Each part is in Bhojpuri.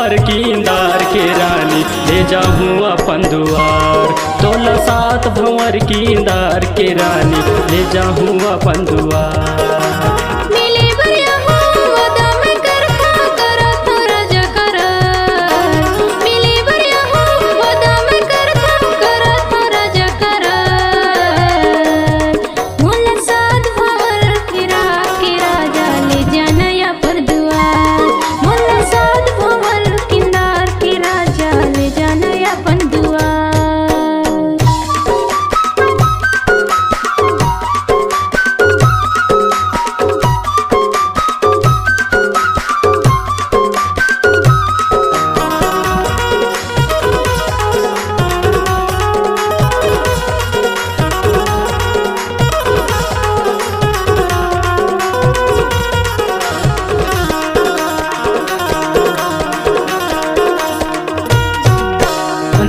भंवर की इंदार के रानी ले जाऊँ अपन दुआर। तोला सात भंवर की इंदार के रानी ले जाऊँ अपन दुआर।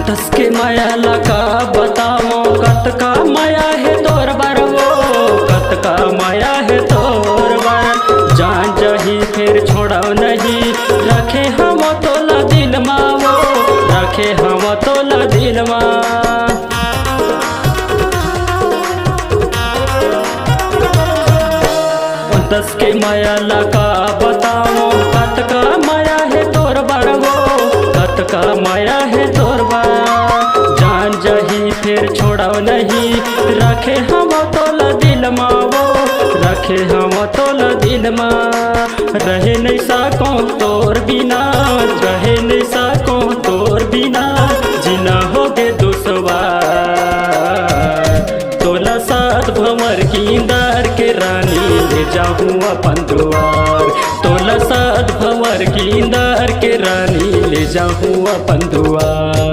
तस के माया लका बताओ कत का माया है तोर बार वो कत का माया है तोर बार। जान जही फिर छोड़ा नहीं रखे हम तोला दिल मा वो रखे हम तोला दिल मा। तस के माया लका बताओ कत का माया है तोर बार वो कत का माया है तोर बार। जान जही फिर छोड़ा नहीं रखे हम तोला दिल मा वो रखे हम तोला दिल मा। रहे नहीं सको तोर बिना रहे नहीं सको तोर बिना जीना होगे दुश्वार। तोला सात भंवर की इंदार के रानी ले जाऊँ अपन दुआर। तोला सात भंवर की इंदार के रानी ले जाऊँ अपन दुआर।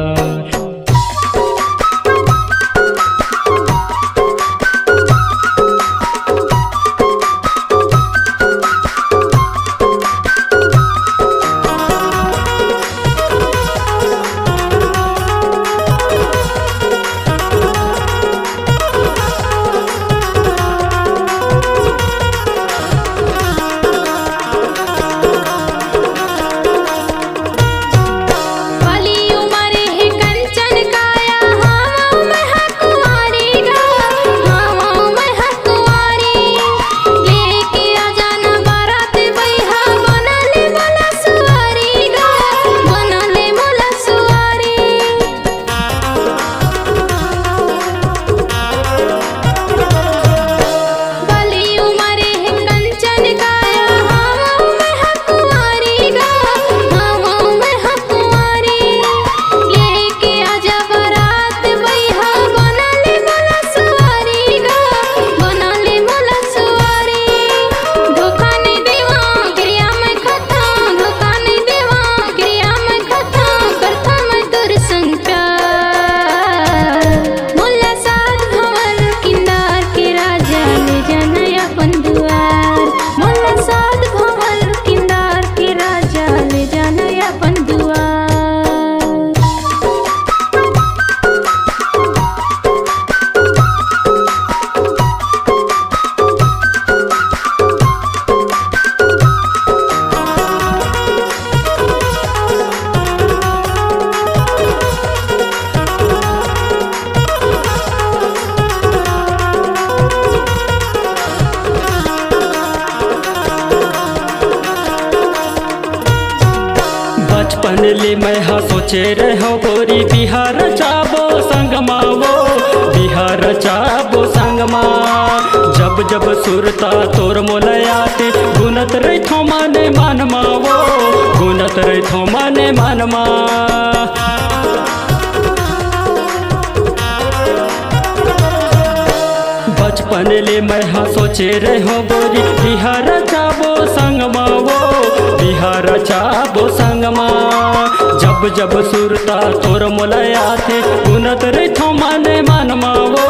बचपन ले मैं हाँ सोचे रहो गोरी बिहार चाबो संगमा वो बिहार चाबो संगमा। जब जब सुरता तोर मोलयाते गुनत रही थो माने मानमा वो गुनत रही थो माने मानमा। बचपन ले मैं हाँ सोचे रहो गोरी बिहार चाबो संगमा वो बिहार चाबो संगमा। जब जब सुरता तोर मोलयाते गुनत रही थो माने मानमा वो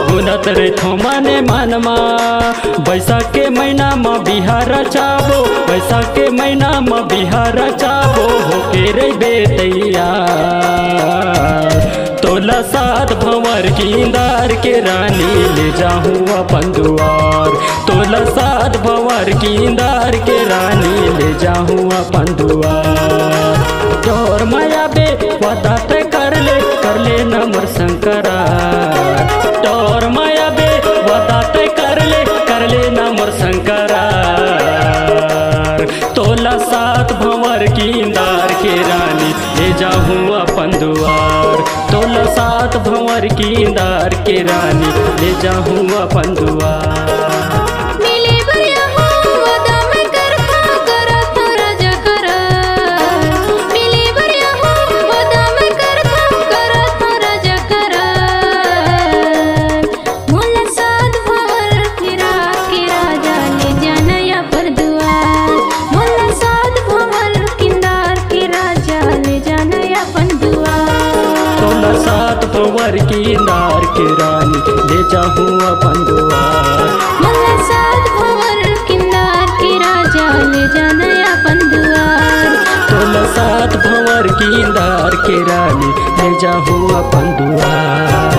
गुनत रही थो माने मानमा। बैसाख के महीना में बिहार चाबो बैसाख के महीना में बिहार चाबो होके रे बेतैया। तोला सात भंवर की इंदार के रानी ले जाऊँ अपन दुआर। तोला सात भंवर की इंदार के रानी ले जाऊँ अपन दुआर। तोर माया बे वादा तय कर ले न मोर शंकरा तोर माया बे वादा तय कर ले न मोर शंकरा तोला सात भंवर की इंदार के रानी ले जाऊँ अपन दुआर तोला सात भंवर की इंदार के रानी ले जाऊँ अपन दुआर सात भंवर की इंदार के रानी ले जाऊँ अपन दुआर मला सात भंवर किंदार के राजा ले जाना अपन दुआर तोला सात भंवर की इंदार के रानी ले जाऊँ अपन दुआर।